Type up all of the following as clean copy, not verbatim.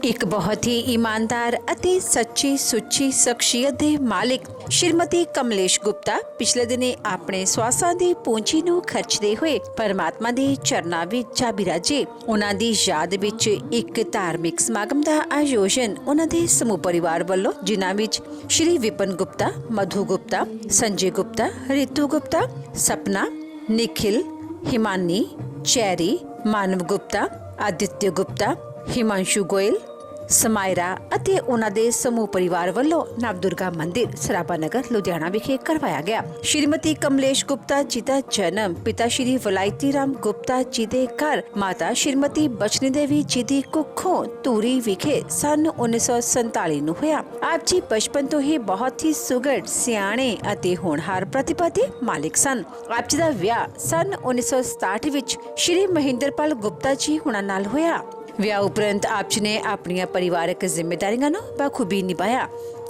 ਇੱਕ ਬਹੁਤ ਹੀ ਇਮਾਨਦਾਰ ਅਤੇ ਸੱਚੀ ਸੁੱਚੀ ਸ਼ਖਸੀਅਤ ਦੇ ਮਾਲਿਕ ਸ਼੍ਰੀਮਤੀ ਕਮਲੇਸ਼ ਗੁਪਤਾ ਪਿਛਲੇ ਦਿਨੇ ਆਪਣੇ ਸਵਾਸਾਂ ਦੀ ਪੂੰਜੀ ਨੂੰ ਖਰਚਦੇ ਹੋਏ ਪਰਮਾਤਮਾ ਦੇ ਚਰਨਾਂ ਵਿੱਚ ਜਾ ਬਿਰਾਜੇ। ਉਹਨਾਂ ਦੀ ਯਾਦ ਵਿੱਚ ਇੱਕ ਧਾਰਮਿਕ ਸਮਾਗਮ ਦਾ ਆਯੋਜਨ ਉਹਨਾਂ ਦੇ ਸਮੂਹ ਪਰਿਵਾਰ ਵੱਲੋਂ, ਜਿਨ੍ਹਾਂ ਵਿੱਚ ਸ਼੍ਰੀ ਵਿਪਨ ਗੁਪਤਾ, ਮਧੂ ਗੁਪਤਾ, ਸੰਜੇ ਗੁਪਤਾ, ਰਿਤੂ ਗੁਪਤਾ, ਸਪਨਾ, ਨਿਖਿਲ, ਹਿਮਾਨੀ, ਚੈਰੀ, ਮਾਨਵ ਗੁਪਤਾ, ਆਦਿਤਯ ਗੁਪਤਾ, ਹਿਮਾਂਸ਼ੂ ਗੋਇਲ, ਸਮਾਇਰਾ ਅਤੇ ਉਹਨਾਂ ਦੇ ਸਮੂਹ ਪਰਿਵਾਰ ਵੱਲੋਂ ਨਵਦੁਰਗਾ ਮੰਦਿਰ ਸਰਾਭਾ ਨਗਰ ਲੁਧਿਆਣਾ ਵਿਖੇ ਕਰਵਾਇਆ ਗਿਆ। ਸ਼੍ਰੀਮਤੀ ਕਮਲੇਸ਼ ਗੁਪਤਾ ਜੀ ਦਾ ਜਨਮ ਪਿਤਾ ਸ਼੍ਰੀ ਵਲਾਇਤੀ ਰਾਮ ਗੁਪਤਾ ਜੀ ਦੇ ਘਰ ਮਾਤਾ ਸ਼੍ਰੀਮਤੀ ਬਚਨੀ ਦੇਵੀ ਜੀ ਦੀ ਕੁੱਖੋਂ ਧੂਰੀ ਵਿਖੇ ਸਨ 1947 ਨੂੰ ਹੋਇਆ। ਆਪ ਜੀ ਬਚਪਨ ਤੋਂ ਹੀ ਬਹੁਤ ਹੀ ਸੁਘੜ, ਸਿਆਣੇ ਅਤੇ ਹੋਣਹਾਰ ਪ੍ਰਤਿਭਾ ਦੇ ਮਾਲਿਕ ਸਨ। ਆਪ ਜੀ ਦਾ ਵਿਆਹ ਸਨ 1967 ਵਿੱਚ ਸ਼੍ਰੀ ਮਹਿੰਦਰਪਾਲ ਗੁਪਤਾ ਜੀ ਹੁਣਾਂ ਨਾਲ ਹੋਇਆ। ਵਿਆਹ ਉਪਰੰਤ ਆਪ ਜੀ ਨੇ ਆਪਣੀਆਂ ਪਰਿਵਾਰਕ ਜ਼ਿੰਮੇਦਾਰੀਆਂ ਨੂੰ ਬਖੂਬੀ ਨਿਭਾਇਆ।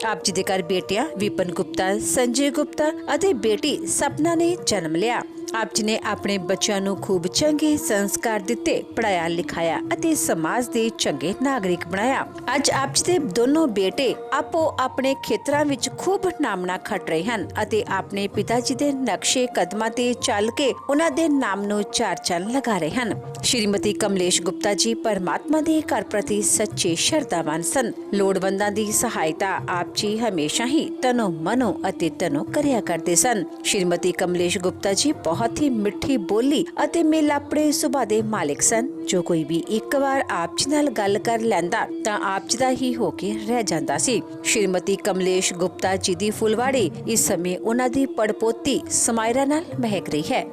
ਆਪ ਜੀ ਦੇ ਘਰ ਬੇਟਿਆਂ ਵਿਪਨ ਗੁਪਤਾ, ਸੰਜੇ ਗੁਪਤਾ ਅਤੇ ਬੇਟੀ ਸਪਨਾ ਨੇ ਜਨਮ ਲਿਆ। ਆਪ ਜੀ ਨੇ ਆਪਣੇ ਬੱਚਿਆਂ ਨੂੰ ਖੂਬ ਚੰਗੇ ਸੰਸਕਾਰ ਦਿੱਤੇ, ਪੜਾਇਆ ਲਿਖਾਇਆ ਅਤੇ ਸਮਾਜ ਦੇ ਚੰਗੇ ਨਾਗਰਿਕ ਬਣਾਇਆ। ਅੱਜ ਆਪ ਜੀ ਦੇ ਦੋਨੋਂ ਬੇਟੇ ਆਪੋ ਆਪਣੇ ਖੇਤਰਾਂ ਵਿੱਚ ਖੂਬ ਨਾਮਣਾ ਖੱਟ ਰਹੇ ਹਨ ਅਤੇ ਆਪਣੇ ਪਿਤਾ ਜੀ ਦੇ ਨਕਸ਼ੇ ਕਦਮਾਂ ਤੇ ਚੱਲ ਕੇ ਉਹਨਾਂ ਦੇ ਨਾਮ ਨੂੰ ਚਾਰ ਚੰਨ ਲਗਾ ਰਹੇ ਹਨ। ਸ਼੍ਰੀਮਤੀ ਕਮਲੇਸ਼ ਗੁਪਤਾ ਜੀ ਪਰਮਾਤਮਾ ਦੇ ਘਰ ਪ੍ਰਤੀ ਸੱਚੇ ਸ਼ਰਧਾਵਾਨ ਸਨ। ਲੋੜਵੰਦਾਂ ਦੀ ਸਹਾਇਤਾ ਆਪ ਜੀ ਹਮੇਸ਼ਾ ਹੀ ਤਨੋ ਮਨੋ ਅਤੇ ਤਨੋ ਕਰਿਆ ਕਰਦੇ ਸਨ। ਸ਼੍ਰੀਮਤੀ ਕਮਲੇਸ਼ ਗੁਪਤਾ ਜੀ ਬਹੁਤ ਹੀ ਮਿੱਠੀ ਬੋਲੀ ਅਤੇ ਮੇਲਾਪੜੇ ਸੁਭਾਅ ਦੇ ਮਾਲਿਕ ਸਨ। ਜੋ ਕੋਈ ਵੀ ਇੱਕ ਵਾਰ ਆਪ ਜੀ ਨਾਲ ਗੱਲ ਕਰ ਲੈਂਦਾ ਤਾਂ ਆਪ ਜੀ ਦਾ ਹੀ ਹੋ ਕੇ ਰਹਿ ਜਾਂਦਾ ਸੀ। ਸ਼੍ਰੀਮਤੀ ਕਮਲੇਸ਼ ਗੁਪਤਾ ਜੀ ਦੀ ਫੁਲਵਾੜੀ ਇਸ ਸਮੇਂ ਉਹਨਾਂ ਦੀ ਪੜਪੋਤੀ ਸਮਾਇਰਾ ਨਾਲ ਮਹਿਕ ਰਹੀ ਹੈ।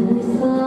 श्री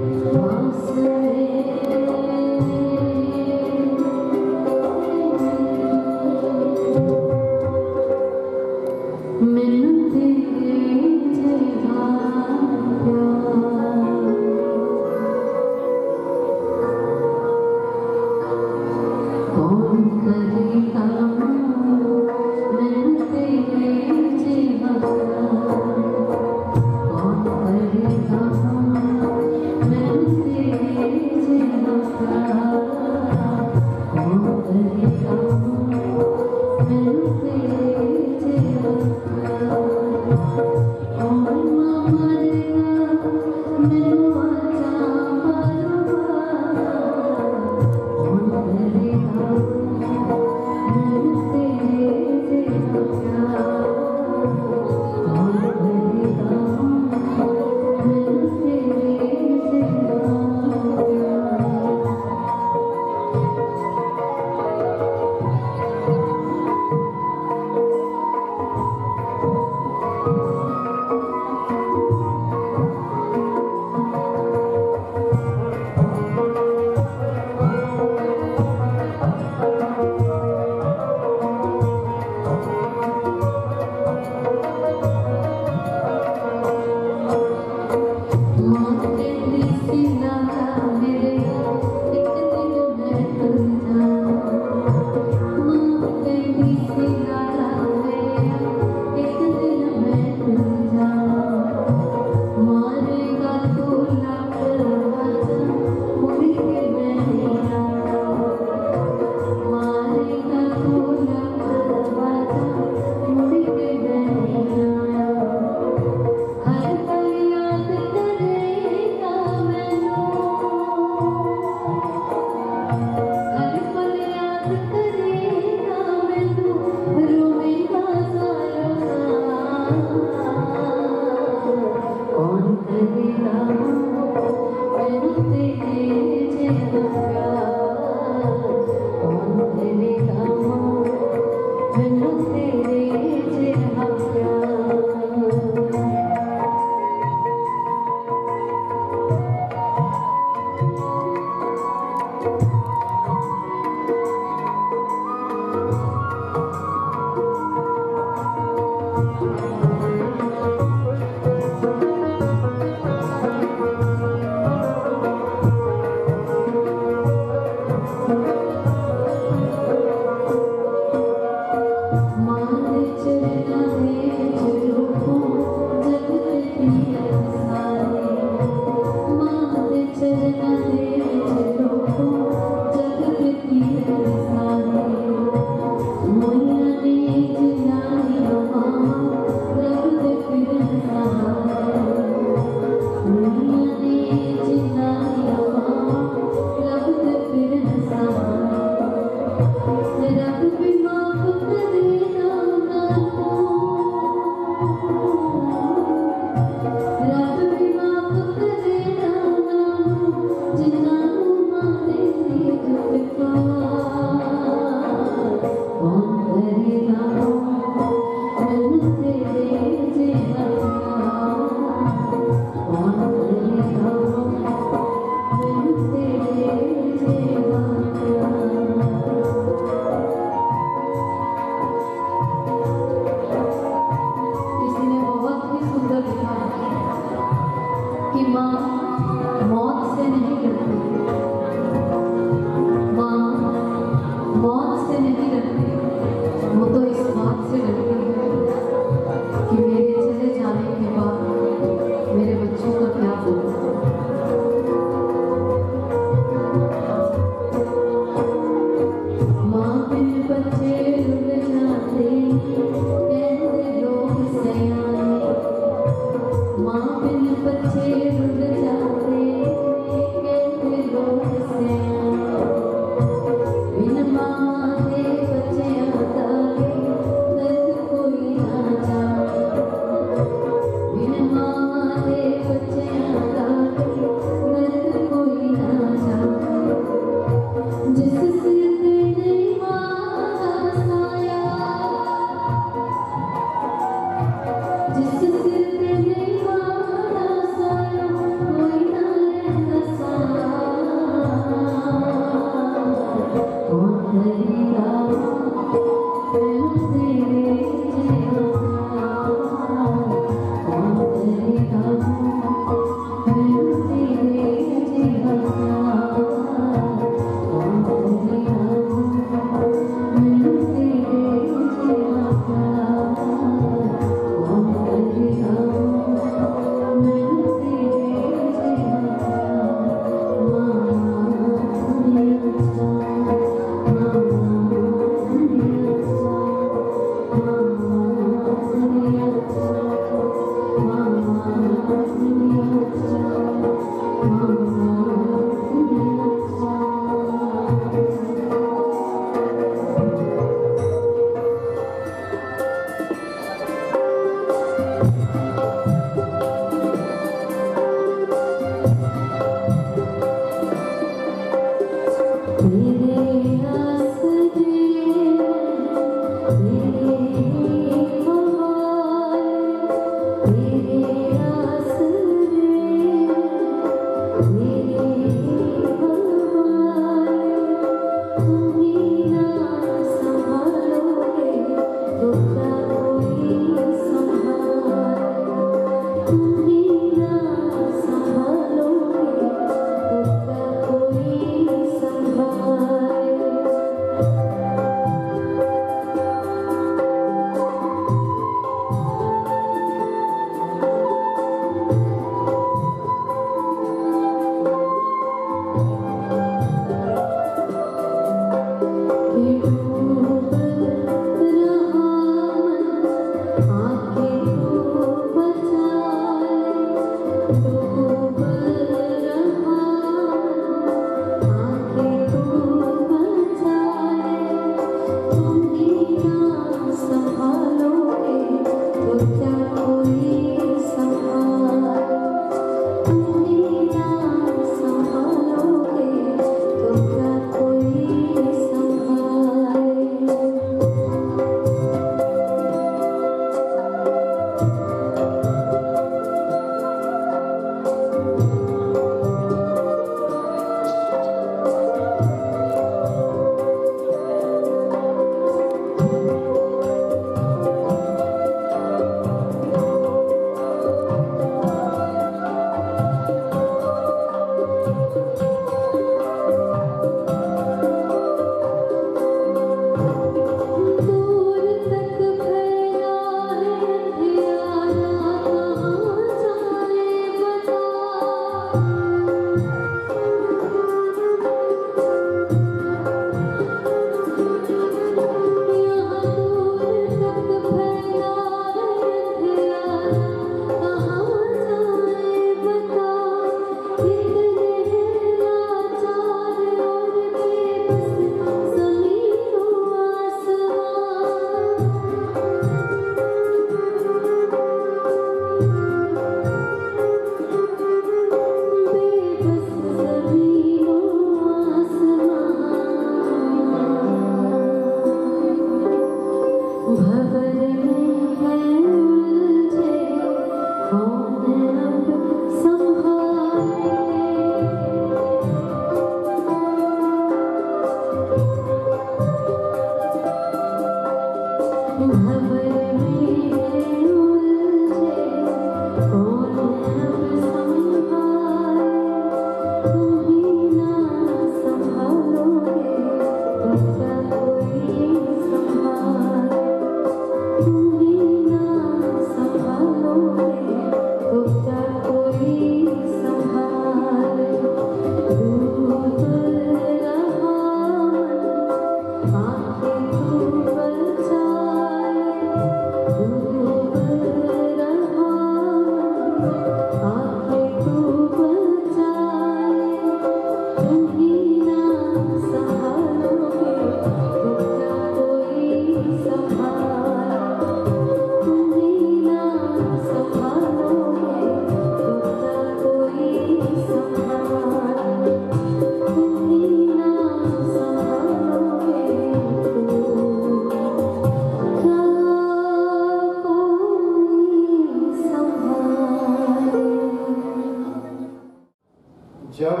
जब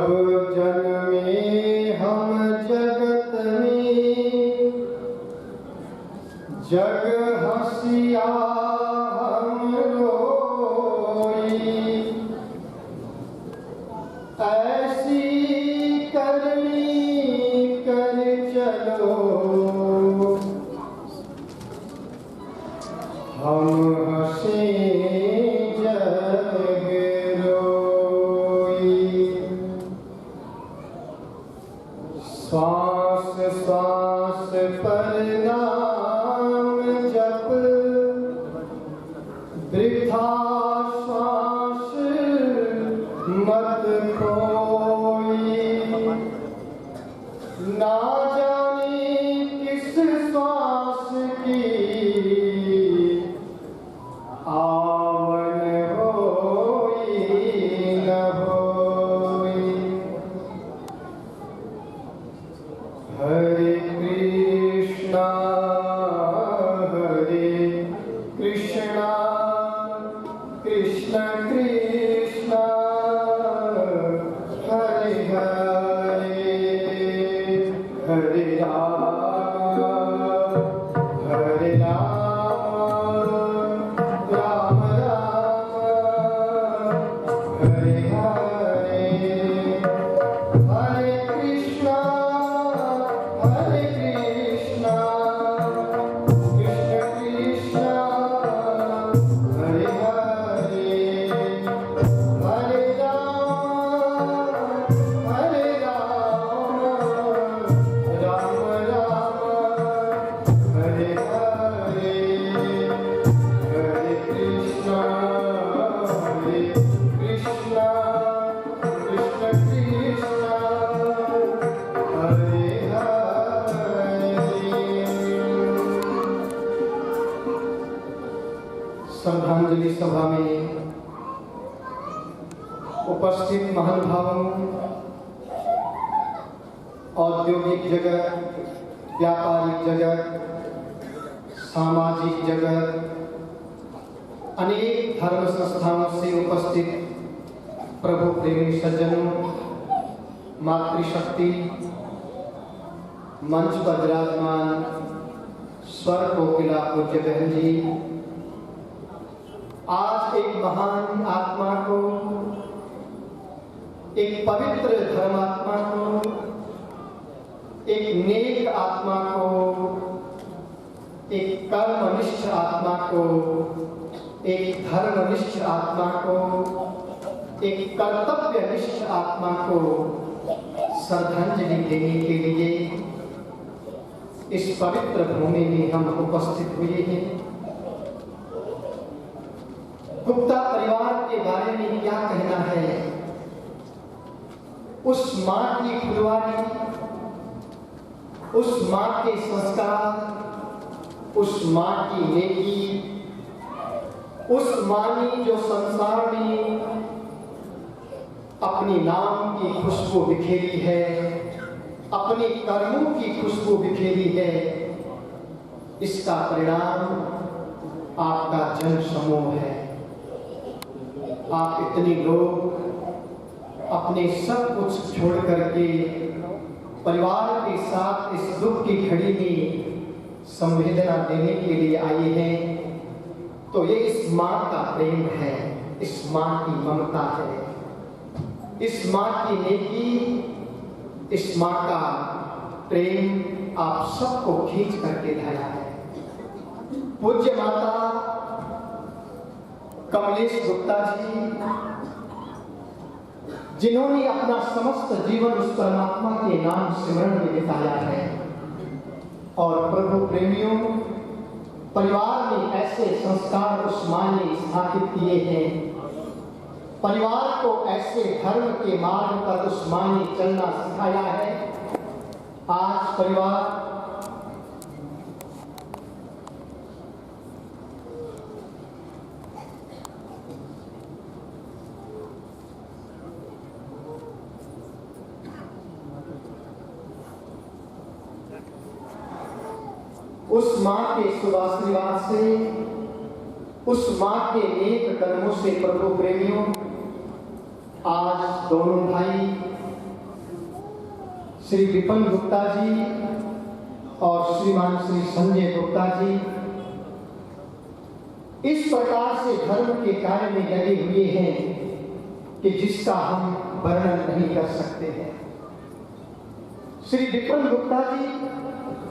जन्मे हम जगत में, जग हंसिया हम रोई, ऐसी करनी कर चलो हम हंसे जग रोई। श्वास श्वास पर नाम जप, वृथा श्वास मत खोई, ना जाने किस श्वास की आवन होई न होई। हरे कृष्णा कृष्ण कृष्ण हरे हरे, हरे राम राम राम हरे हरे। हरे कृष्णा कृष्ण कृष्ण हरे हरे, हरे राम राम राम हरे हरे। हरे कृष्णा कृष्ण कृष्ण हरे हरे। श्रद्धांजलि सभा में उपस्थित महानुभावों, औद्योगिक जगत, व्यापारिक जगत, सामाजिक जगत, अनेक धर्म संस्थानों से उपस्थित प्रभु प्रेमी सज्जनों, मातृशक्ति, मंच पर विराजमान स्वर कोकिला पूज्य बहन जी, आज एक महान आत्मा को, एक पवित्र धर्मात्मा को, एक नेक आत्मा को, एक कर्मनिष्ठ आत्मा को, एक धर्मनिष्ठ आत्मा को, एक कर्तव्यनिष्ठ आत्मा को श्रद्धांजलि देने के लिए इस पवित्र भूमि में हम उपस्थित हुए हैं। गुप्ता परिवार के बारे में क्या कहना है? उस मां की फुलवारी, उस मां के संस्कार, उस मां की नेकी, उस मां ने जो संसार में अपनी नाम की खुशबू बिखेरी है, अपने कर्मों की खुशबू बिखेरी है, इसका परिणाम आपका जन समूह है। आप इतने लोग अपने सब कुछ छोड़ करके परिवार के साथ इस दुख की घड़ी में संवेदना देने के लिए आए हैं, तो ये इस मां का प्रेम है, इस मां की ममता है, इस मां की नेकी, इस मां का प्रेम आप सबको खींच करके लाया है। पूज्य माता कमलेश गुप्ता जी, जिन्होंने अपना समस्त जीवन उस परमात्मा के नाम सिमरन में बिताया है, और प्रभु प्रेमियों, परिवार में ऐसे संस्कार उस मां ने स्थापित किए हैं परिवार को ऐसे धर्म के मार्ग पर उस मां ने चलना सिखाया है। आज परिवार उस मां के शुभ आशीर्वाद से, उस मां के नेक कर्मों से प्रभु प्रेमियों, आज दोनों भाई श्री विपिन गुप्ता जी और श्रीमान श्री संजय गुप्ता जी इस प्रकार से धर्म के कार्य में लगे हुए हैं कि जिसका हम वर्णन नहीं कर सकते हैं। श्री विपिन गुप्ता जी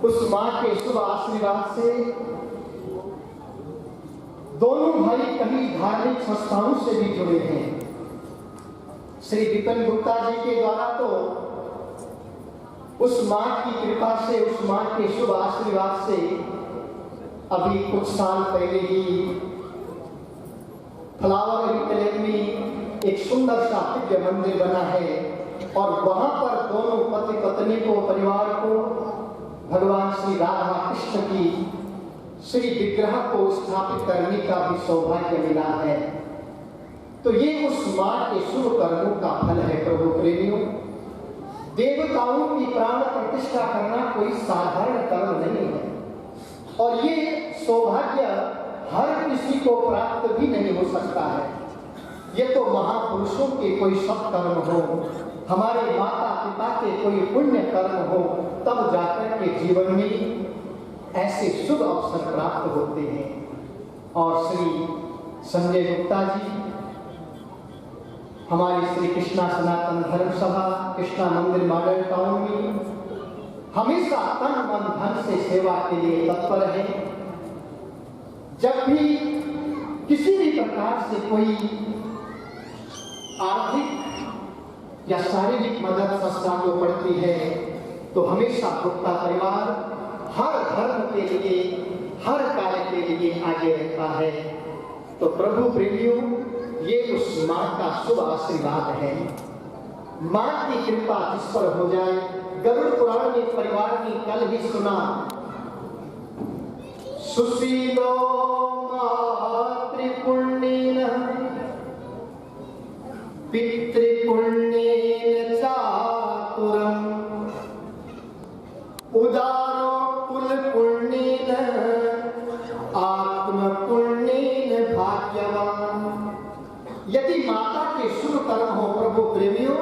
उस मां के शुभ आशीर्वाद से दोनों भाई कई धार्मिक संस्थाओं से भी जुड़े हैं। श्री विपिन गुप्ता जी के द्वारा तो उस मां की कृपा से, उस मां के शुभ आशीर्वाद से अभी कुछ साल पहले ही फ्लावर विलेज में एक सुंदर सा दिव्य मंदिर बना है और वहां पर दोनों पति पत्नी को, परिवार को भगवान श्री राधा कृष्ण की श्री विग्रह को स्थापित करने का भी सौभाग्य मिला है। तो ये उस मां के शुभ कर्मों का फल है प्रभु प्रेमियों। देवताओं की प्राण प्रतिष्ठा करना कोई साधारण कर्म नहीं है और ये सौभाग्य हर किसी को प्राप्त भी नहीं हो सकता है। ये तो महापुरुषों के कोई सत्कर्म हो, हमारे माता पिता के कोई पुण्य कर्म हो, तब जाकर के जीवन में ऐसे शुभ अवसर प्राप्त होते हैं। और श्री संजय गुप्ता जी हमारी श्री कृष्णा सनातन धर्म सभा कृष्णा मंदिर मॉडल टाउन में हमेशा तन मन धन से सेवा के लिए तत्पर है। जब भी किसी भी प्रकार से कोई आर्थिक या शारीरिक मदद संस्था को पड़ती है तो हमेशा गुप्ता परिवार हर धर्म के लिए, हर कार्य के लिए आगे रहता है। तो प्रभु प्रेमियों, ये उस मां का शुभ आशीर्वाद है। मां की कृपा जिस पर हो जाए, गरुड़ पुराण में परिवार की कल ही सुना, सुशीलो मातृपुण्येन पितृपुण्येन चातुरम् उदारो कुलपुण्येन आत्मपुण्येन भाग्यवान। यदि माता के शुभ कर्म हो प्रभु प्रेमियों,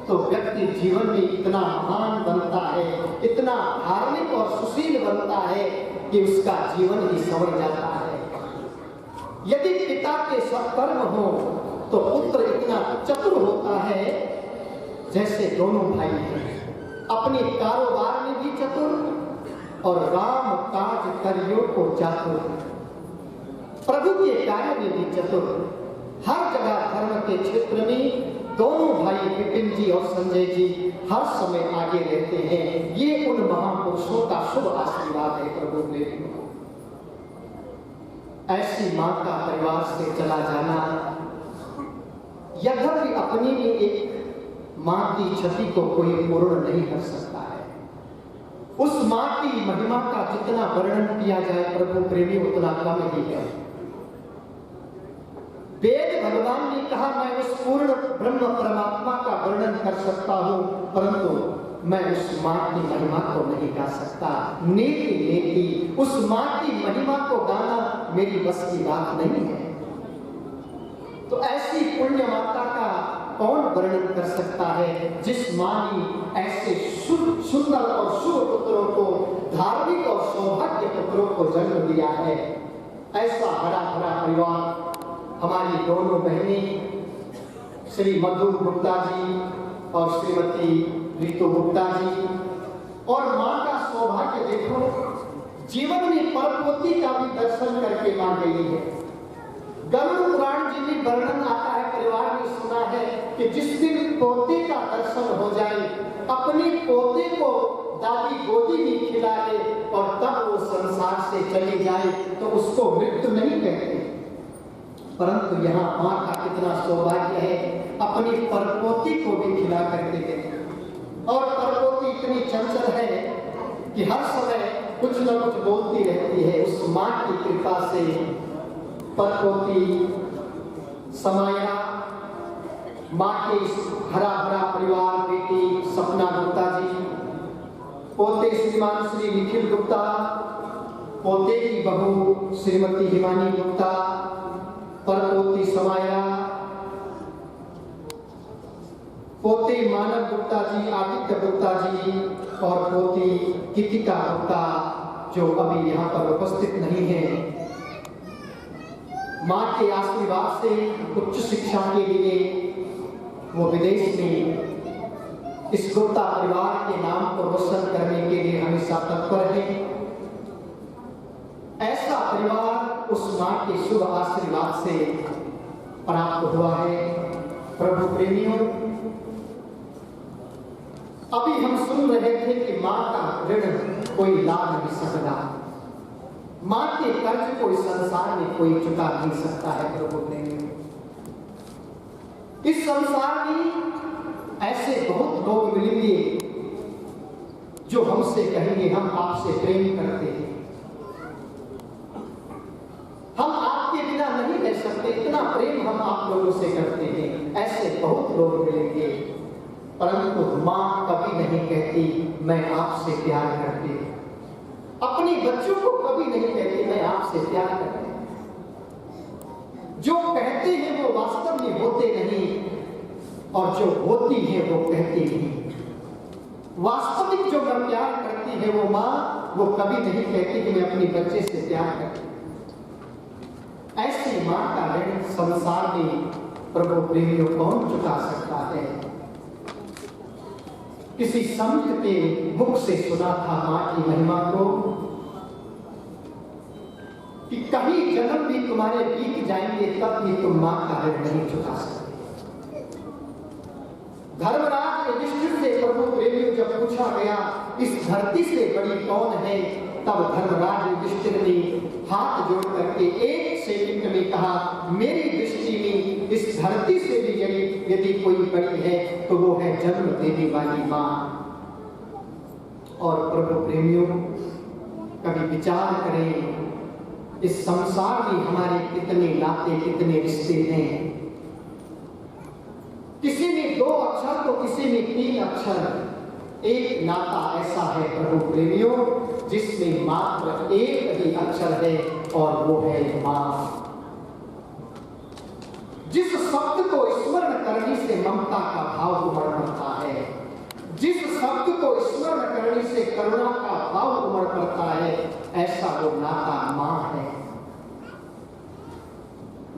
तो व्यक्ति जीवन में इतना महान बनता है, इतना धार्मिक और सुशील बनता है कि उसका जीवन ही संवर जाता है। यदि पिता के सत्कर्म हो तो पुत्र इतना चतुर होता है जैसे दोनों भाई हैं, अपने कारोबार में भी चतुर और राम काज करियो को चातुर, प्रभु के कार्य में भी चतुर। हर जगह धर्म के क्षेत्र में दोनों भाई विपिन जी और संजय जी हर समय आगे रहते हैं। ये उन महापुरुषों का शुभ आशीर्वाद है प्रभु प्रेमियों। ऐसी मां का परिवार से चला जाना यद्यपि अपने में एक मां की क्षति को कोई पूर्ण नहीं कर सकता है। उस मां की महिमा का जितना वर्णन किया जाए प्रभु प्रेमी उतना कम ही है। वेद भगवान ने कहा मैं उस पूर्ण ब्रह्म परमात्मा का वर्णन कर सकता हूं, परंतु मैं उस मां की महिमा को नहीं गा सकता। नेति नेति उस मां की महिमा को गाना मेरी बस की बात नहीं है। तो ऐसी पुण्य माता का कौन वर्णन कर सकता है जिस मां ने ऐसे सुंदर और शुभ पुत्रों को, धार्मिक और सौभाग्य पुत्रों को जन्म दिया है। ऐसा हरा भरा परिवार हमारी दोनों बहनें श्री मधु गुप्ता जी और श्रीमती रितु गुप्ता जी, और मां का सौभाग्य देखो, जीवन में परपोती का भी दर्शन करके मां गई है। गरुड़ पुराण जी में वर्णन आता है, परिवार ने सुना है कि जिस दिन पोते का दर्शन हो जाए, अपने पोते को दादी गोदी में खिला ले और तब वो संसार से चली जाए तो उसको मृत्यु नहीं कहते। परंतु यहाँ माँ का कितना सौभाग्य है, अपनी परपोती को भी खिला करके देते। और परपोती इतनी चंचल है कि हर समय कुछ न कुछ बोलती रहती है। उस माँ की कृपा से परपोती समाया, माँ के हरा भरा परिवार, बेटी सपना गुप्ता जी, पोते श्रीमान श्री निखिल गुप्ता, पोते की बहू श्रीमती हिमानी गुप्ता, परपोती समाया, पोते मानव गुप्ता जी, आदित्य गुप्ता जी और पोती कृतिका गुप्ता जो अभी यहाँ पर उपस्थित नहीं है। माँ के आशीर्वाद से उच्च शिक्षा के लिए वो विदेश में इस गुप्ता परिवार के नाम को रोशन करने के लिए हमेशा तत्पर है। ऐसा परिवार उस माँ के शुभ आशीर्वाद से प्राप्त हुआ है। प्रभु प्रेमियों, अभी हम सुन रहे थे कि माँ का ऋण कोई ला नहीं सकता, माँ के कर्ज को इस संसार में कोई चुका नहीं सकता है। प्रभु प्रेमियों, इस संसार में ऐसे बहुत लोग मिलेंगे जो हमसे कहेंगे हम आपसे प्रेम करते हैं, हम आपके बिना नहीं रह सकते, इतना प्रेम हम आप लोगों से करते हैं। ऐसे बहुत लोग मिलेंगे, परंतु माँ कभी नहीं कहती मैं आपसे प्यार करती हूँ। अपने बच्चों को कभी नहीं कहती मैं आपसे प्यार करती हूँ। जो कहते हैं वो वास्तव में होते नहीं, और जो होती है वो कहती नहीं। वास्तविक जो मैं प्यार करती है वो माँ, वो कभी नहीं कहती कि मैं अपने बच्चे से प्यार करती हूँ। ऐसी माँ का ऋण संसार में प्रभु प्रेमियों कौन चुका सकता है। किसी संत के मुख से सुना था माँ की महिमा को कि कहीं जन्म भी तुम्हारे बीत जाएंगे तब भी तुम माँ का ऋण नहीं चुका सकते। धर्मराज युधिष्ठिर से प्रभु प्रेमियों जब पूछा गया इस धरती से बड़ी कौन है, तब धर्मराज युधिष्ठिर ने हाथ जोड़ करके एक सेकंड में कहा मेरी दृष्टि में इस धरती से भी यदि कोई बड़ी है तो वो है जन्म देने वाली माँ। और प्रभु प्रेमियों, कभी विचार करें इस संसार में हमारे कितने नाते कितने रिश्ते हैं। किसी में 2 अक्षर तो किसी में 3 अक्षर। एक नाता ऐसा है प्रभु प्रेमियों जिसमें मात्र एक ही अक्षर है और वो है माँ। जिस शब्द को स्मरण करने से ममता का भाव उमड़ पड़ता है, जिस शब्द को स्मरण करने से करुणा का भाव उमड़ पड़ता है, ऐसा वो नाता माँ है।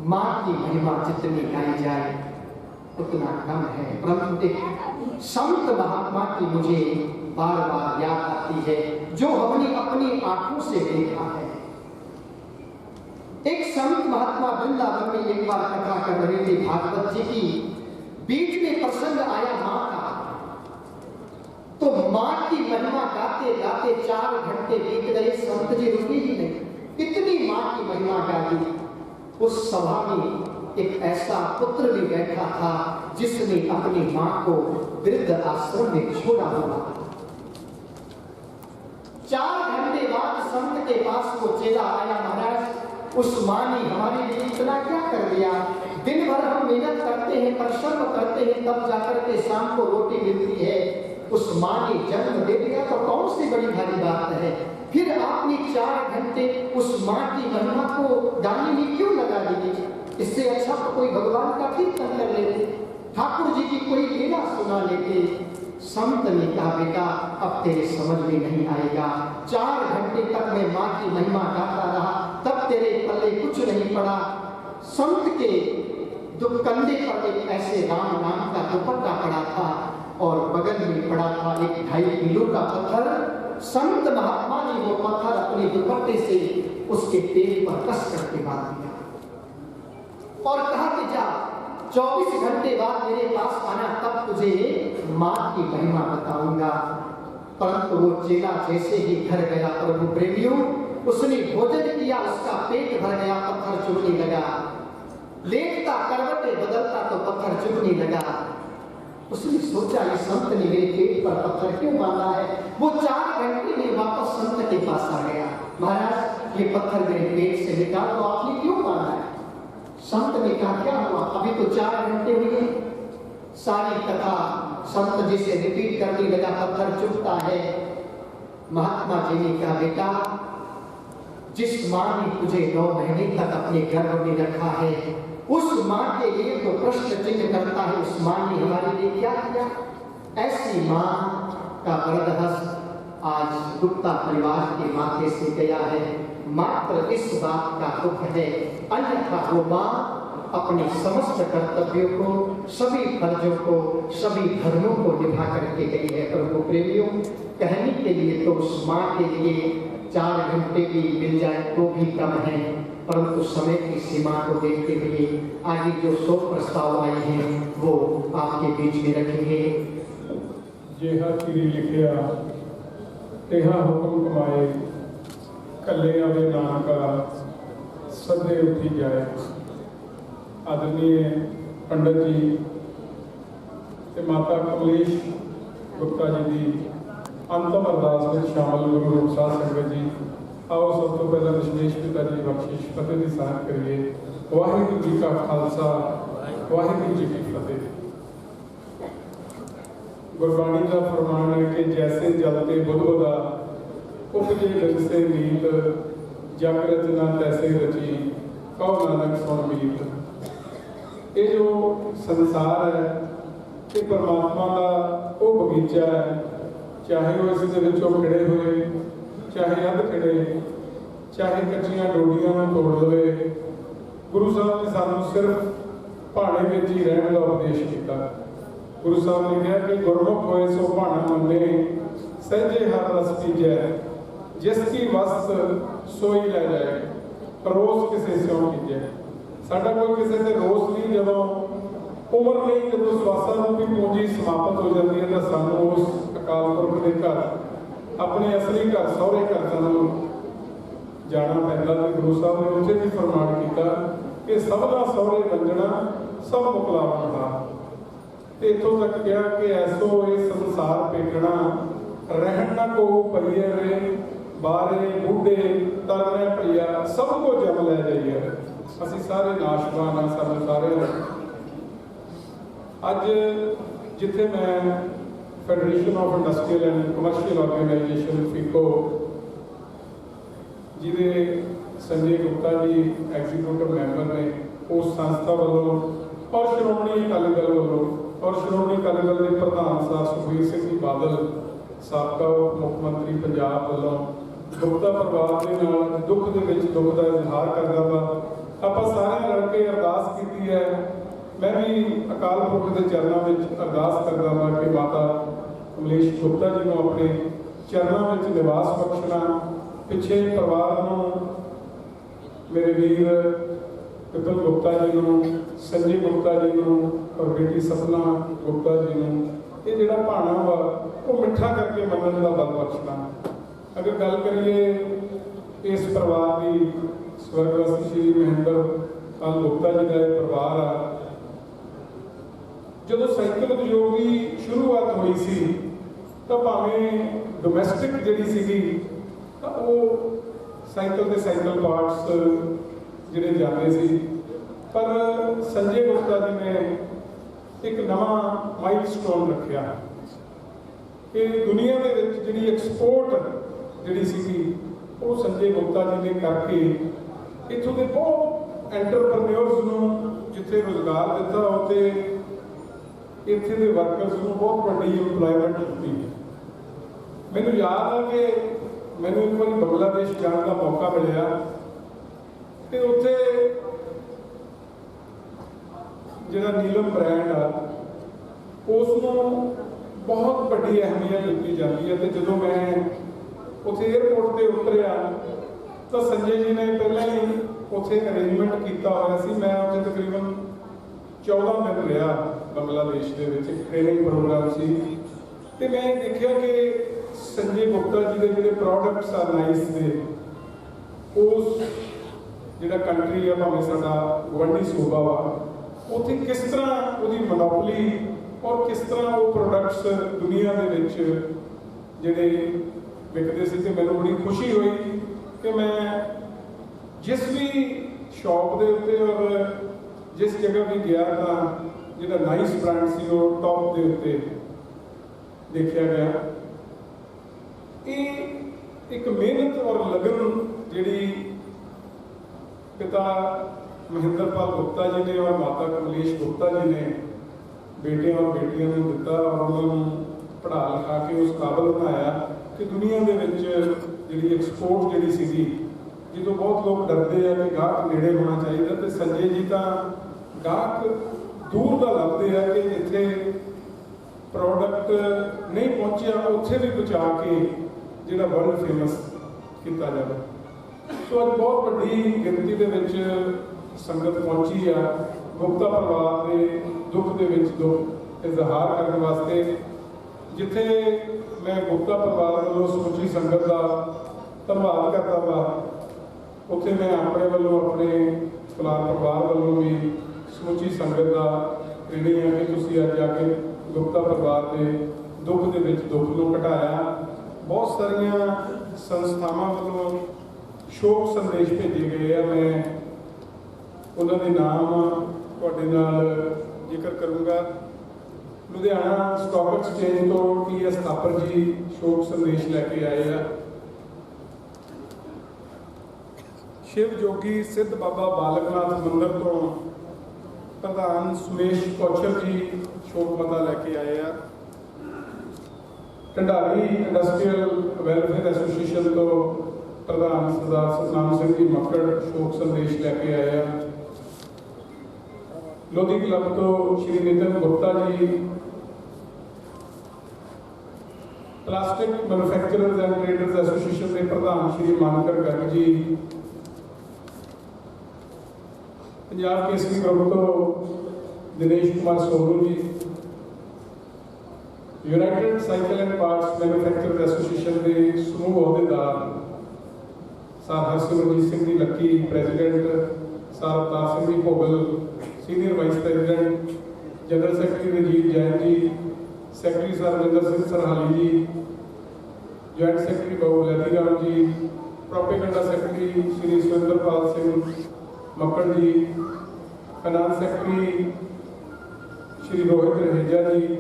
माँ की महिमा जितनी गाई जाए उतना कम है। परंतु एक संत महात्मा की मुझे बार बार याद आती है जो हमने अपनी आंखों से देखा है। एक संत महात्मा वृंदावन में एक बार कथा कर रहे थे भागवत जी की। बीच में प्रसंग आया माँ का, तो माँ की महिमा गाते गाते 4 घंटे बीत गए। संत जी रुके ही नहीं, इतनी माँ की महिमा गा दी। उस सभा में एक ऐसा पुत्र भी बैठा था जिसने अपनी माँ को वृद्ध आश्रम में छोड़ा हुआ। 4 घंटे बाद संत के पास वो चेला आया, महाराज उस माँ ने हमारे लिए इतना क्या कर दिया। दिन भर हम मेहनत करते हैं, परिश्रम करते हैं, तब जाकर के शाम को रोटी मिलती है। उस माँ ने जन्म दे दिया तो कौन सी बड़ी भारी बात है। फिर आपने 4 घंटे उस माँ की महिमा को गाने में क्यों लगा दिए। इससे अच्छा तो कोई भगवान का कीर्तन कर लेते, ठाकुर जी की कोई लीला सुना लेते। संत ने कहा बेटा अब तेरे समझ में नहीं आएगा। 4 घंटे तक मैं माँ की महिमा गाता रहा, तब तेरे पल्ले कुछ नहीं पड़ा। संत के कंधे पर एक ऐसे राम नाम का दुपट्टा पड़ा था और बगल में पड़ा था एक 2.5 किलो का पत्थर। संत महात्मा ने वो पत्थर अपने दुपट्टे से उसके पेट पर कस करके बांध दिया और कहा कि जा 24 घंटे बाद मेरे पास आना, तब तुझे माँ की महिमा बताऊंगा। परंतु वो चेला जैसे ही घर गया प्रभु प्रेमियों, उसने भोजन किया, उसका पेट भर गया, पत्थर चुभने लगा। लेटता करवटे बदलता तो पत्थर चुभने लगा। उसने सोचा ये संत ने मेरे पेट पर पत्थर क्यों बांधा है। वो 4 घंटे में वापस संत के पास आ गया। महाराज ये पत्थर मेरे पेट से निकाल दो, आपने क्यों बांधा है। संत ने कहा क्या हुआ, अभी तो 4 घंटे हुए। सारी कथा संत जी से रिपीट करने लगा, पत्थर चुभता है। महात्मा जी ने कहा बेटा, जिस माँ ने तुझे 9 महीने तक अपने गर्भ में रखा है, उस माँ के लिए तो प्रश्न चिन्ह करता है, उस माँ ने हमारे लिए क्या किया। ऐसी माँ का वरदहस्त आज गुप्ता परिवार के माथे से गया है। मात्र इस बात का दुख है, अन्यथा वो माँ अपने समस्त कर्तव्यों को, सभी फर्जों को, सभी धर्मों को निभा करके गई है। प्रभु प्रेमियों, कहने के लिए तो उस माँ के लिए 4 घंटे भी मिल जाए तो भी कम है, परंतु समय की सीमा को देखते हुए आगे जो 100 प्रस्ताव आए हैं वो आपके बीच में रखेंगे। जेहा चिरी लिखिया तेहा हुक्म कमाए, कले आवे नानका सदे उठी जाए। आदरणीय पंडित जी ते माता कमलेश गुप्ता जी की अंतिम अरदास में शामिल गुरु रूप साध संगत जी, आओ सब तो पहला दशमेश पिता जी बख्शिश फतेह की साथ करिए। वाहिगुरू जी का खालसा, वाहिगुरू जी की फतेह। गुरबाणी का फरमान है कि जैसे जलते बुद्धबुदा उपजे जग से नील, जग रचना तैसे रची कहो नानक सुन मीत। ये जो संसार है ये परमात्मा का वो बगीचा है, चाहे वो इस खड़े हुए, चाहे अध खड़े, चाहे कच्चियां डोडियां तोड़ लवे। गुरु साहब ने सानू सिर्फ भाणे में ही रहने का उपदेश किया। गुरु साहब ने कहा कि गुरमुख होए सो भाणा मन्ने, सहजे हर रस पीजै, जिसकी वस्त सोई लै जाए, परोस किसे स्यों कीजै। साडा कोई किसी से रोस नहीं, जदों उम्र नहीं, जदों स्वासा रूपी पूंजी समाप्त हो जाती है तो सानू उस अकाल पुरख के घर, अपने असली घर सहुरे घर सानू जाना पैंदा। ते गुरु साहब ने उसे भी फरमान किया कि सबका सहुरे रंजना सब मुकलावन हा। इतों तक कहा कि ऐसो ये संसार पेटना, रहन न को पईए रे, बारे बूढ़े तरने पईया, सबको जम लै जाइए। असी सारे नाशवान हाँ, सानू सारे अज जिथे मैं federation of industrial and commercial organization FICO जिदे संजय गुप्ता जी एग्जीक्यूटिव मैंबर ने, उस संस्था वालों और श्रोमणी अकाली दल वालों और श्रोमणी अकाली दल के प्रधान साहब सुखबीर सिंह जी बादल साबका उप मुख्यमंत्री पंजाब वालों गुप्ता परिवार के नाल दुख दे विच दुख का इजहार करता वा। आपां सारे रल के अरदास की है। मैं भी अकाल पुरख के चरणों में अरदास करता वा कि माता कमलेश गुप्ता जी को अपने चरणों में निवास बख्शना। पिछे परिवार को मेरे वीर विपुल गुप्ता जी को, संजय गुप्ता जी को और बेटी सपना गुप्ता जी को ये जोड़ा भाणा वा वो मिठा करके मनन का बल बख्शना। अगर गल करिए इस परिवार की, स्वर्गवासी श्री महेंद्र पाल गुप्ता जी का परिवार आ, जो साइकिल उद्योग की शुरुआत हुई सी तो भावें डोमैसटिक जी सी तो वो साइकिल के साइकिल पार्ट्स जोड़े जाते सी, पर संजय गुप्ता जी ने एक नवा माइलस्टोन रखा कि दुनिया के जी एक्सपोर्ट जी सी वो संजय गुप्ता जी ने करके इतों के बहुत एंटरप्रेन्योर्स को जिथे रोजगार दिता, उत्ते इत्थे के वर्कर्स को बहुत बड़ी इंपलॉयमेंट दी। मैनू याद है कि मैनू एक बार बांग्लादेश जाने का मौका मिला तो उत्थे जिहड़ा नीलम ब्रांड आ उसनों बहुत बड़ी अहमियत दी जाती है। तो जो मैं उत्थे एयरपोर्ट पर उतरिया तो संजय जी ने पहले ही उत्थे अरेंजमेंट किया हुआ सी। मैं उत्थे तकरीबन 14 दिन रहा बांग्लादेश के ट्रेनिंग प्रोग्राम से, तो मैं देखा कि संजय गुप्ता जी के जोड़े प्रोडक्ट्स आ नाइस ने उस ਜਿਹੜਾ ਕੰਟਰੀ ਆ ਭਾਵੇਂ ਸਾਡਾ ਗਵਾਂਢੀ ਸੂਬਾ ਵਾ, ਉੱਥੇ ਕਿਸ ਤਰ੍ਹਾਂ ਉਹਦੀ ਮੋਨੋਪੋਲੀ ਔਰ ਕਿਸ ਤਰ੍ਹਾਂ ਉਹ ਪ੍ਰੋਡਕਟਸ ਦੁਨੀਆ ਦੇ ਵਿੱਚ ਜਿਹੜੇ ਵਿਕਦੇ ਸੀ। ਤੇ ਮੈਨੂੰ ਬੜੀ ਖੁਸ਼ੀ ਹੋਈ ਕਿ ਮੈਂ ਜਿਸ ਵੀ ਸ਼ੌਪ ਦੇ ਉੱਤੇ ਔਰ ਜਿਸ ਜਗ੍ਹਾ ਵੀ ਗਿਆ ਤਾਂ ਜਿਹੜਾ ਨਾਈਸ ਬ੍ਰਾਂਡ ਸੀ ਉਹ ਟੌਪ ਦੇ ਉੱਤੇ ਦੇਖਿਆ ਗਿਆ। ਇਹ ਇੱਕ ਮਿਹਨਤ ਔਰ ਲਗਨ ਜਿਹੜੀ ਪਿਤਾ ਮਹਿੰਦਰਪਾਲ ਗੁਪਤਾ ਜੀ ਨੇ ਔਰ ਮਾਤਾ ਕਮਲੇਸ਼ ਗੁਪਤਾ ਜੀ ਨੇ ਬੇਟਿਆਂ ਔਰ ਬੇਟੀਆਂ ਨੂੰ ਦਿੱਤਾ ਔਰ ਉਹਨਾਂ ਨੂੰ ਪੜ੍ਹਾ ਲਿਖਾ ਕੇ ਉਸ ਕਾਬਲ ਬਣਾਇਆ ਕਿ ਦੁਨੀਆ ਦੇ ਵਿੱਚ ਜਿਹੜੀ ਐਕਸਪੋਰਟ ਜਿਹੜੀ ਸੀਗੀ, ਜਦੋਂ ਬਹੁਤ ਲੋਕ ਡਰਦੇ ਆ ਕਿ ਗਾਹਕ ਨੇੜੇ ਹੋਣਾ ਚਾਹੀਦਾ, ਤੇ ਸੰਜੇ ਜੀ ਤਾਂ ਗਾਹਕ ਦੂਰ ਦਾ ਲੱਭਦੇ ਆ ਕਿ ਜਿੱਥੇ ਪ੍ਰੋਡਕਟ ਨਹੀਂ ਪਹੁੰਚਿਆ ਉੱਥੇ ਵੀ ਪਹੁੰਚਾ ਕੇ ਜਿਹੜਾ ਵਰਲਡ ਫੇਮਸ ਕੀਤਾ ਜਾਵੇ। ਸੋ ਅੱਜ ਬਹੁਤ ਵੱਡੀ ਗਿਣਤੀ ਦੇ ਵਿੱਚ ਸੰਗਤ ਪਹੁੰਚੀ ਆ ਗੁਪਤਾ ਪਰਿਵਾਰ ਦੇ ਦੁੱਖ ਦੇ ਵਿੱਚ ਦੁੱਖ ਇਜ਼ਹਾਰ ਕਰਨ ਵਾਸਤੇ। ਜਿੱਥੇ ਮੈਂ ਗੁਪਤਾ ਪਰਿਵਾਰ ਵੱਲੋਂ ਸਮੁੱਚੀ ਸੰਗਤ ਦਾ ਧੰਨਵਾਦ ਕਰਦਾ ਵਾ, ਉੱਥੇ ਮੈਂ ਆਪਣੇ ਵੱਲੋਂ ਆਪਣੇ ਫਲਾਰ ਪਰਿਵਾਰ ਵੱਲੋਂ ਵੀ ਸਮੁੱਚੀ ਸੰਗਤ ਦਾ ਰਿਣੀ ਹੈ ਕਿ ਤੁਸੀਂ ਅੱਜ ਆ ਕੇ ਗੁਪਤਾ ਪਰਿਵਾਰ ਦੇ ਦੁੱਖ ਦੇ ਵਿੱਚ ਦੁੱਖ ਨੂੰ ਘਟਾਇਆ। ਬਹੁਤ ਸਾਰੀਆਂ ਸੰਸਥਾਵਾਂ ਵੱਲੋਂ ਸ਼ੋਕ ਸੰਦੇਸ਼ ਭੇਜੇ ਗਏ ਆ, ਮੈਂ ਉਹਨਾਂ ਦੇ ਨਾਮ ਤੁਹਾਡੇ ਨਾਲ ਜ਼ਿਕਰ ਕਰੂੰਗਾ। ਲੁਧਿਆਣਾ ਸਟਾਕ ਐਕਸਚੇਂਜ ਤੋਂ ਟੀ.ਐਸ. ਥਾਪਰ ਜੀ ਸ਼ੋਕ ਸੰਦੇਸ਼ ਲੈ ਕੇ ਆਏ ਆ। ਸ਼ਿਵ ਜੋਗੀ ਸਿੱਧ ਬਾਬਾ ਬਾਲਕ ਨਾਥ ਮੰਦਿਰ ਤੋਂ ਪ੍ਰਧਾਨ ਸੁਮੇਸ਼ ਕੌਸ਼ਲ ਜੀ ਸ਼ੋਕ ਮਤਾ ਲੈ ਕੇ ਆਏ ਆ। ਢੰਡਾਰੀ ਇੰਡਸਟਰੀਅਲ ਵੈਲਫੇਅਰ ਐਸੋਸੀਏਸ਼ਨ ਤੋਂ ਪ੍ਰਧਾਨ ਸਰਦਾਰ ਸਤਨਾਮ ਸਿੰਘ ਜੀ ਮੱਕੜ ਸ਼ੋਕ ਸੰਦੇਸ਼ ਲੈ ਕੇ ਆਏ ਆ। ਲੋਧੀ ਕਲੱਬ ਤੋਂ ਸ਼੍ਰੀ Nitin Gupta ji, plastic manufacturers and traders association ਦੇ ਪ੍ਰਧਾਨ ਸ਼੍ਰੀ ਮਾਨਕਰ ਗਰਗ ਜੀ, ਪੰਜਾਬ ਕੇਸਰੀ ਗਰੁੱਪ ਤੋਂ Dinesh Kumar Sonu ji, United Cycle and Parts Manufacturers Association ਦੇ ਸਮੂਹ ਅਹੁਦੇਦਾਰ sir Harsimarjit Singh ji Lucky president, sir Avtar Singh ji Bhogal senior vice president, general secretary Rajit Jain ji, secretary sir Rajinder Singh Sarhali ji, joint secretary Babu Lahiri Ram ji, propaganda secretary Shri Surinderpal Singh Makkar ji, finance secretary Shri Rohit Raheja ji,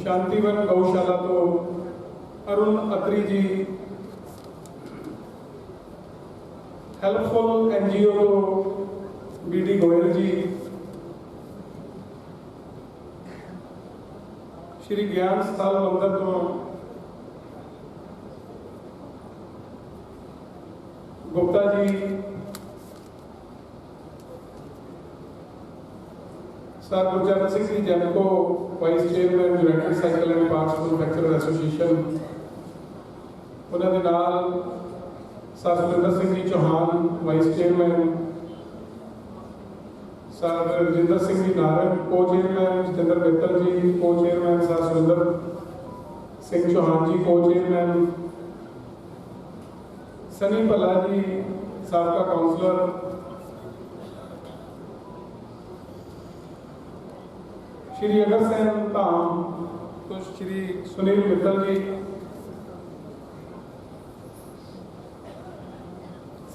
Shantivan Gaushala ਤੋਂ ਅਰੁਣ ਅਤਰੀ ਜੀ, ਹੈਲਪਫੁਲ NGO ਤੋਂ BD ਗੋਇਲ ਜੀ, ਸ਼੍ਰੀ ਗਿਆਨ ਸਥਲ ਮੰਦਰ ਤੋਂ Gupta ji, sir Gurjant Singh ji Jemco vice chairman United Cycle and Parts Manufacturer Association, ਉਹਨਾਂ ਦੇ ਨਾਲ sir Surinder Singh ji Chauhan vice chairman, sir Rajinder Singh ji Narang co chairman, Jatinder Mittal ji co chairman, sir Surinder Singh Chauhan ji co chairman, Sunny Bhalla ਜੀ ਸਾਬਕਾ ਕਾਉਂਸਲਰ, ਸ਼੍ਰੀ ਅਗਰਸੈਨ ਧਾਮ ਤੋਂ ਸ਼੍ਰੀ ਸੁਨੀਲ ਮਿੱਤਲ ਜੀ,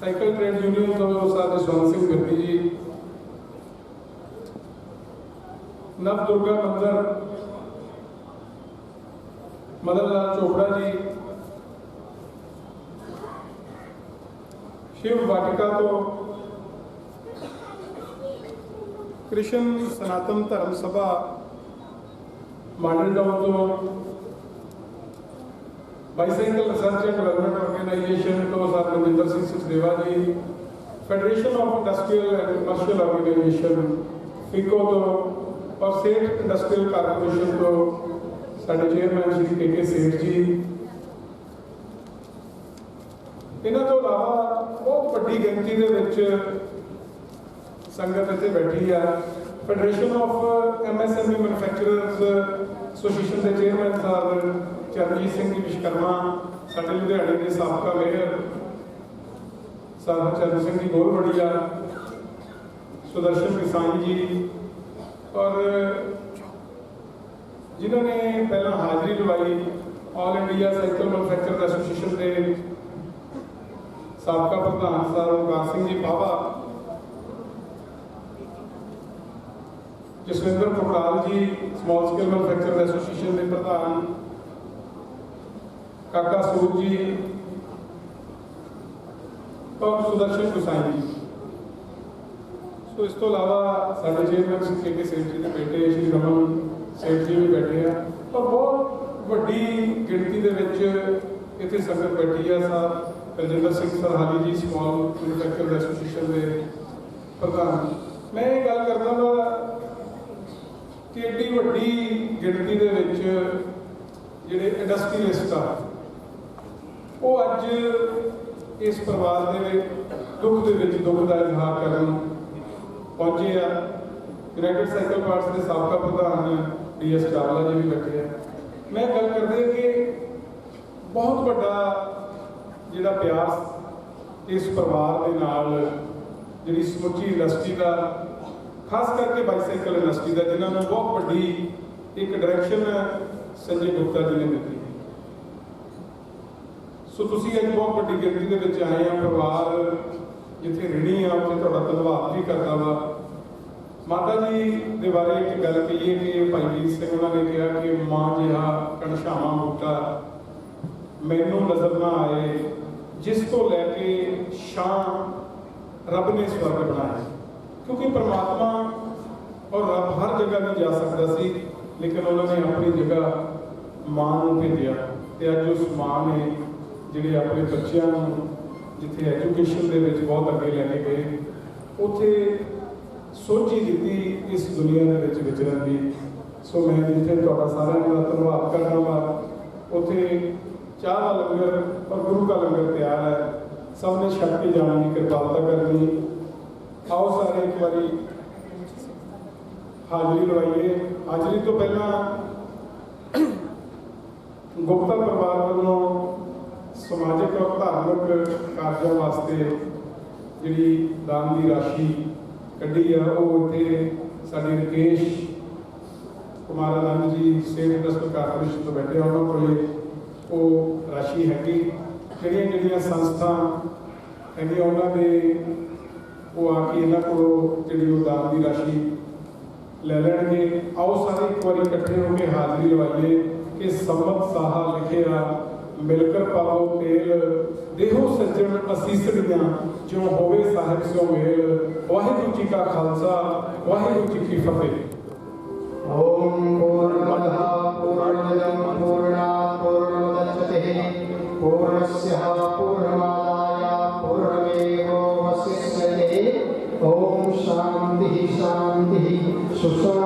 ਸਾਈਕਲ ਟ੍ਰੇਡ ਯੂਨੀਅਨ ਤੋਂ ਸਰ ਜਸਵੰਤ ਸਿੰਘ ਗੱਦੀ ਜੀ, ਨਵ ਦੁਰਗਾ ਮੰਦਰ ਮਦਨ ਲਾਲ ਚੋਪੜਾ ਜੀ, शिव वाटिका तो कृष्ण सनातन धर्म सभा मॉडल टाउन तो bicycle research and development organization तो sir Manjinder Singh Sachdeva ji, federation of industrial and commercial organization FICO तो और सेठ इंडस्ट्रियल कारपोरेशन तो साडे चेयरमैन श्री के सेठ जी। इन्हों तो इलावा बहुत वड्डी गिनती के संगत इतने बैठी है। Federation of MSME manufacturers association के चेयरमैन सर चरणजीत सिंह जी विश्वकर्मा, साडे लुधियाने के साबका मेयर, साधु चरण सिंह जी गोलवड़िया, सुदर्शन किसान जी और जिन्होंने पहला हाजिरी लवाई All India cycle manufacturer association के साबका प्रधान sir Onkar Singh ji Baba, Jaswinder Kukdal ji small scale manufacturer association के प्रधान, काका सूद जी और सुदर्शन गुसाई जी। सो इस तो इलावा साढ़े चेयरमैन के के सेठ जी के बेटे श्री रमन सेठ जी भी बैठे हैं और बहुत वड्डी गिनती के इतने संगत बैठी है। सर बलजिंदर सिंह सरहाली जी स्मॉल मैन्युफैक्चरर एसोसीएशन के प्रधान। मैं ये गल करदा वा कि एड्डी वड्डी गिनती के जिहड़े इंडस्ट्रीलिस्ट आ वो अज इस परिवार के दुख के दुख का इजहार करन पहुंचे आ। यूनाइटेड साइकिल पार्ट्स के साबका प्रधान DS चावला जी भी बैठे हैं। मैं गल करदे कि बहुत बड़ा जिहड़ा प्यार इस परिवार के नाल जिहड़ी समुची इंडस्ट्री का, खास करके बाईसाइकिल इंडस्ट्री का, जिन्होंने बहुत बड़ी एक डायरैक्शन संजय गुप्ता जी ने दी। सो तुसी अज बहुत बड़ी गिनती के आए हैं, परिवार जिथे ऋणी आ उत्थे तुहाडा धन्नवाद भी करता वा। माता जी के बारे एक गल कही कि भाई वीर सिंह उन्होंने कहा कि मां जिहा कणछावां बूटा मैनू नजर ना आए, जिसको लैके शान रब ने स्वर्ग बनाया। क्योंकि परमात्मा और रब हर जगह नहीं जा सकता सी, लेकिन उन्होंने अपनी जगह मां को भेजा। तो अज उस मां ने जिहड़े अपने बच्चों जिथे एजुकेशन के बहुत अगे लैके गए, उत्थे सोची दी इस दुनिया के विचरण की। सो मैं जिथे तुहाडा सारिਆਂ का धन्यवाद करना वा, उत्थे चाह का लंगर और गुरु का लंगर तैयार है, सबने छक के जाने की कृपालता करनी। आओ सारे एक बारी हाजिरी लवाइए। हाजिरी तो पहला गुप्ता परिवार वालों समाजिक और धार्मिक कार्यों वास्ते जी दान की राशि कढ़ी है, वो इतने साढ़े Rakesh Kumar Anand ji state industrial corporation तो बैठे उन्होंने को राशि हैगी। जड़िया संस्था है उन्होंने वो आके इन्हों को जी दान की राशि ले लैणगे। आओ सारे एक बार इकट्ठे होकर हाजिरी लवाइए कि सम्मत साहा लिखे आ मिलकर पाओ तेल देहो सज्जन असीसड़ियां जो होवे साहिब सो मेल। वाहिगुरू जी का खालसा वाहिगुरू जी की फतेह। ओम पूर्णमदः पूर्णमिदं पूर्णात् पूर्णमुदच्यते पूर्णस्य पूर्णमादाय पूर्णमेवावशिष्यते। ओम शांति शांति सुशांति।